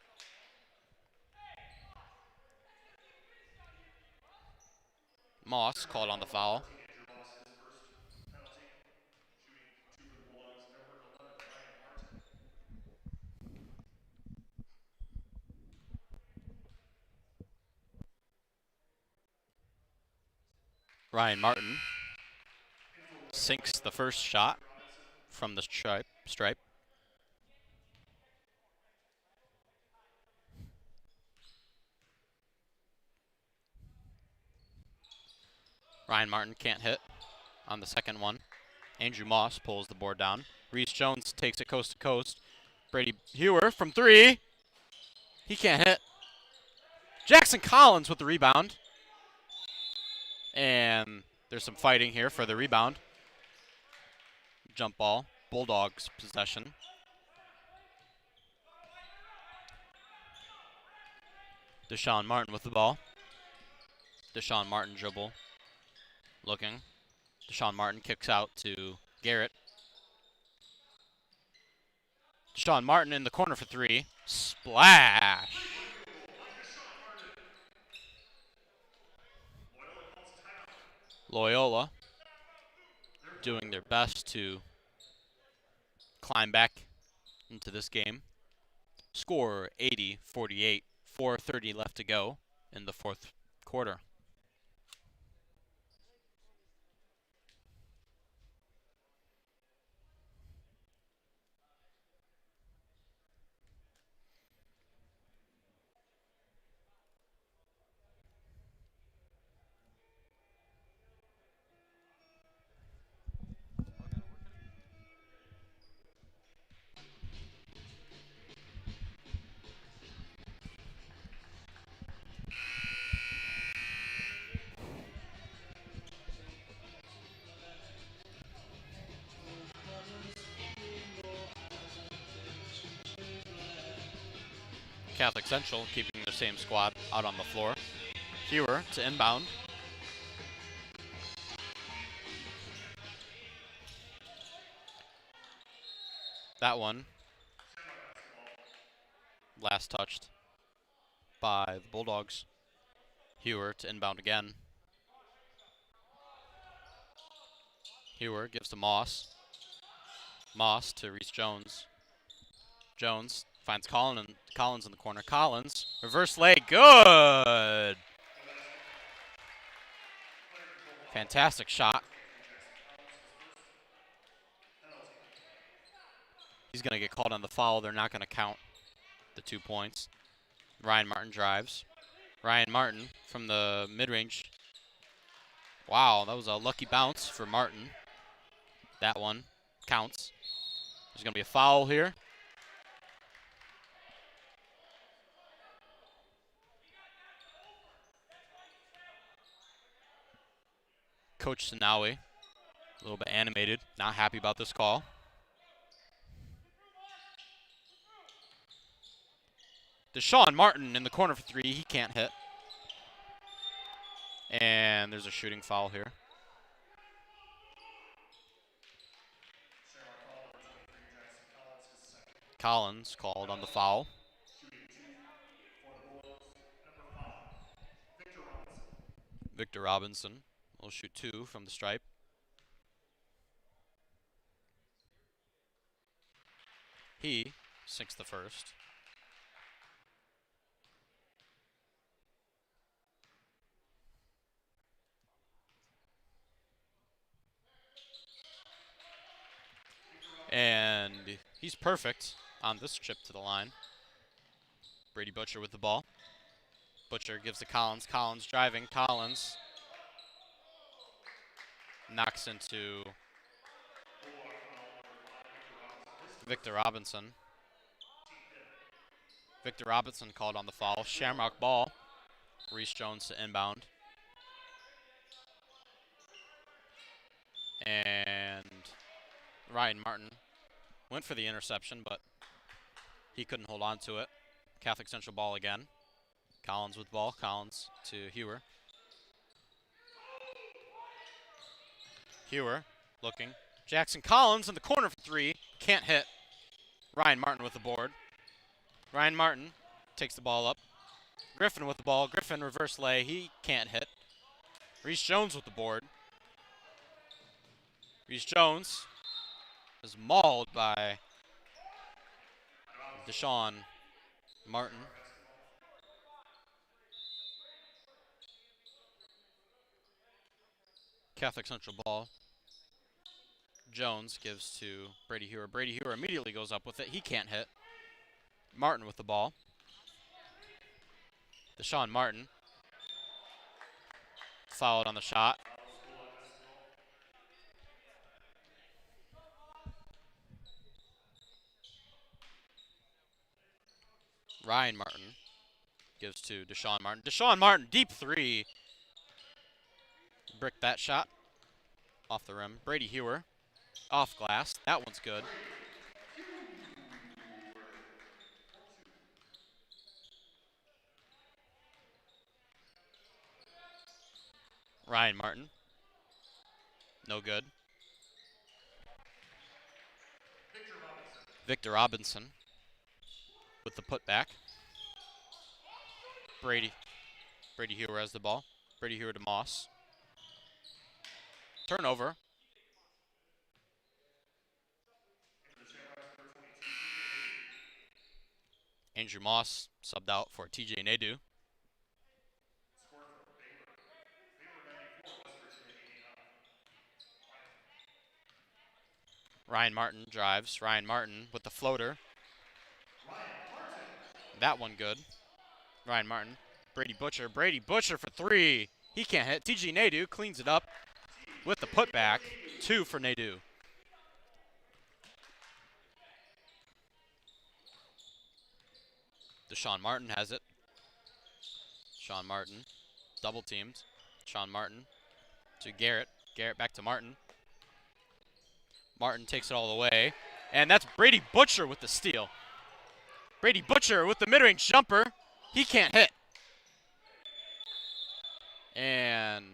Moss called on the foul. Ryan Martin sinks the first shot from the stripe. Ryan Martin can't hit on the second one. Andrew Moss pulls the board down. Reese Jones takes it coast to coast. Brady Hewer from three. He can't hit. Jackson Collins with the rebound. And there's some fighting here for the rebound. Jump ball. Bulldogs possession. Deshaun Martin with the ball. Deshaun Martin dribble. Looking. Deshaun Martin kicks out to Garrett. Deshaun Martin in the corner for three. Splash! Loyola doing their best to climb back into this game. Score 80-48. 4:30 left to go in the fourth quarter. Catholic Central keeping the same squad out on the floor. Hewer to inbound. That one last touched by the Bulldogs. Hewer to inbound again. Hewer gives to Moss. Moss to Reese Jones. Jones finds Collins in the corner. Collins, reverse leg, good! Fantastic shot. He's going to get called on the foul. They're not going to count the 2 points. Ryan Martin drives. Ryan Martin from the mid-range. Wow, that was a lucky bounce for Martin. That one counts. There's going to be a foul here. Coach Sinawi, a little bit animated, not happy about this call. Deshaun Martin in the corner for three. He can't hit. And there's a shooting foul here. Shamrock foul number 23, Jackson Collins, his second. Collins called on the foul. Shooting 2 for the Bulldogs. Number 5, Victor Robinson. Victor Robinson will shoot 2 from the stripe. He sinks the first. And he's perfect on this trip to the line. Brady Butcher with the ball. Butcher gives to Collins. Collins driving. Collins knocks into Victor Robinson. Victor Robinson called on the foul. Shamrock ball. Reese Jones to inbound. And Ryan Martin went for the interception, but he couldn't hold on to it. Catholic Central ball again. Collins with ball. Collins to Hewer. Hewer looking. Jackson Collins in the corner for 3. Can't hit. Ryan Martin with the board. Ryan Martin takes the ball up. Griffin with the ball. Griffin reverse lay. He can't hit. Reese Jones with the board. Reese Jones is mauled by Deshaun Martin. Catholic Central ball. Jones gives to Brady Hewer. Brady Hewer immediately goes up with it. He can't hit. Martin with the ball. Deshaun Martin fouled on the shot. Ryan Martin gives to Deshaun Martin. Deshaun Martin, deep 3. Brick that shot. Off the rim. Brady Hewer, off glass. That one's good. Ryan Martin, no good. Victor Robinson with the putback. Brady Hewer has the ball. Brady Hewer to Moss. Turnover. Andrew Moss subbed out for TJ Nadeau. Ryan Martin drives. Ryan Martin with the floater. That one good. Ryan Martin. Brady Butcher for 3. He can't hit. TJ Nadeau cleans it up with the putback. 2 for Nadeau. Deshaun Martin has it. Sean Martin double teamed. Sean Martin to Garrett. Garrett back to Martin. Martin takes it all the way. And that's Brady Butcher with the steal. Brady Butcher with the mid-range jumper. He can't hit. And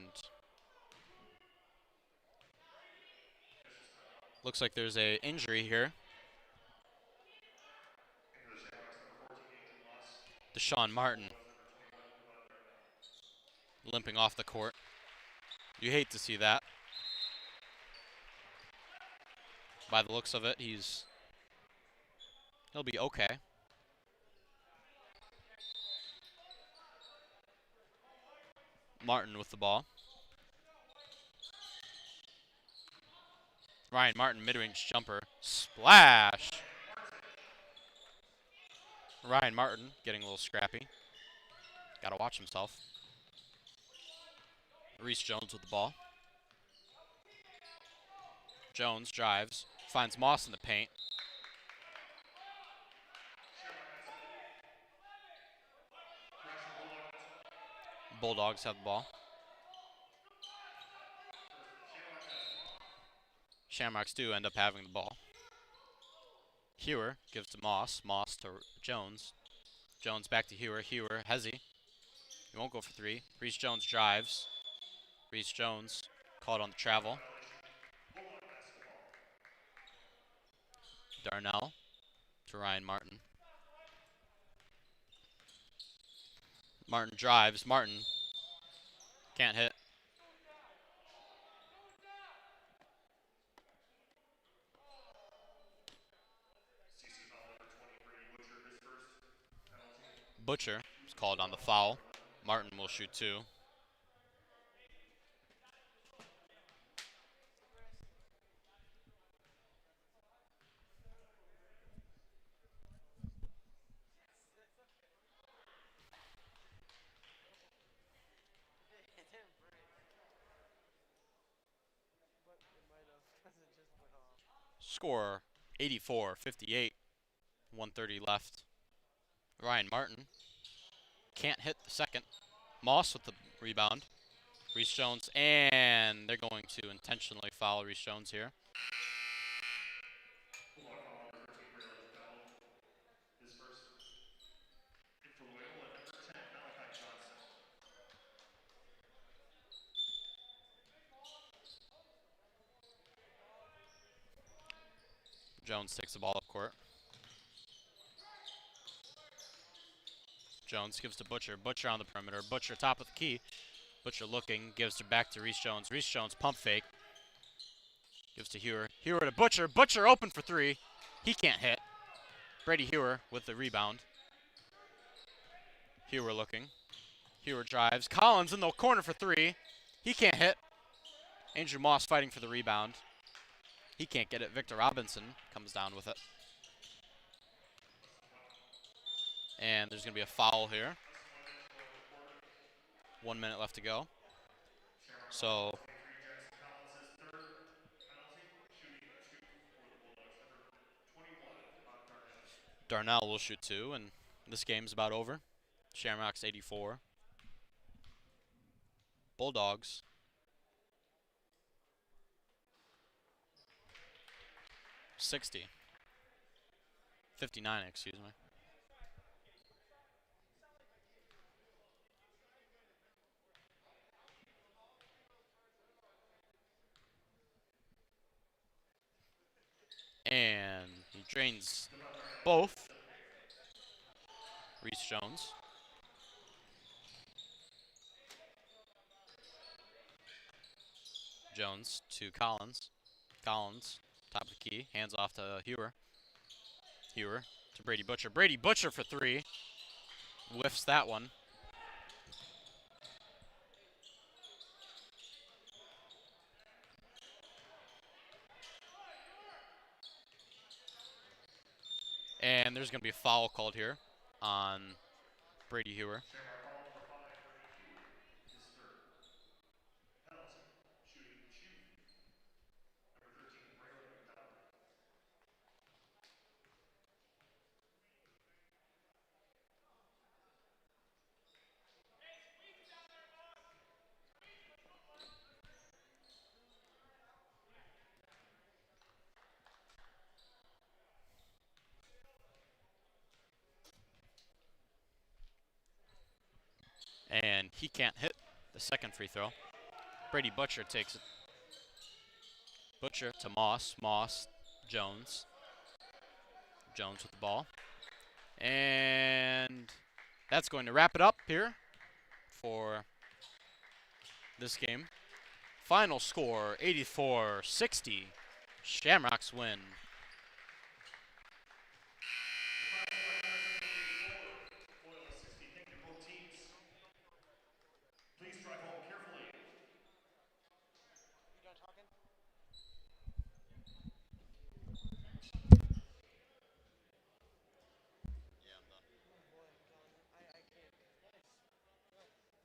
looks like there's a injury here. Deshaun Martin limping off the court. You hate to see that. By the looks of it, he'll be okay. Martin with the ball. Ryan Martin, mid-range jumper. Splash! Ryan Martin getting a little scrappy. Gotta watch himself. Reese Jones with the ball. Jones drives. Finds Moss in the paint. Bulldogs have the ball. Shamrocks do end up having the ball. Hewer gives to Moss. Moss to Jones. Jones back to Hewer. Hewer, Hezzy. He won't go for 3. Reese Jones drives. Reese Jones called on the travel. Bulldog basketball. Darnell to Ryan Martin. Martin drives. Martin can't hit. CC foul number 20, Brady Butcher, his first penalty. Butcher is called on the foul. Martin will shoot 2. It didn't break. But it might have, because it just went off. Score 84-58. 1:30 left. Ryan Martin can't hit the second. Moss with the rebound. Reese Jones, and they're going to intentionally foul Reese Jones here. Bulldog foul number 13, Braylon foul. His first. And for Loyola, number 10, Malachi Johnson. Jones takes the ball up court. Jones gives to Butcher. Butcher on the perimeter. Butcher top of the key. Butcher looking, gives it back to Reese Jones. Reese Jones pump fake. Gives to Hewer. Hewer to Butcher. Butcher open for 3. He can't hit. Brady Hewer with the rebound. Hewer looking. Hewer drives. Collins in the corner for 3. He can't hit. Andrew Moss fighting for the rebound. He can't get it. Victor Robinson comes down with it. And there's going to be a foul here. 1 minute left to go. So 23, Jackson Collins, his third penalty. Shooting 2 for the Bulldogs. Number 21, Darnell. Darnell will shoot 2, and this game's about over. Shamrocks 84. Bulldogs 60. 59, excuse me. And he drains both. Reese Jones. Jones to Collins. Collins, top of the key, hands off to Hewer. Hewer to Brady Butcher. Brady Butcher for 3. Whiffs that one. And there's going to be a foul called here on Brady Hewer. Shamrock foul number 5, Brady Hewer. His third penalty. Shooting 2. Number 13, Braylon McDonald. And he can't hit the second free throw. Brady Butcher takes it. Butcher to Moss. Moss, Jones. Jones with the ball. And that's going to wrap it up here for this game. Final score 84-60. Shamrocks win.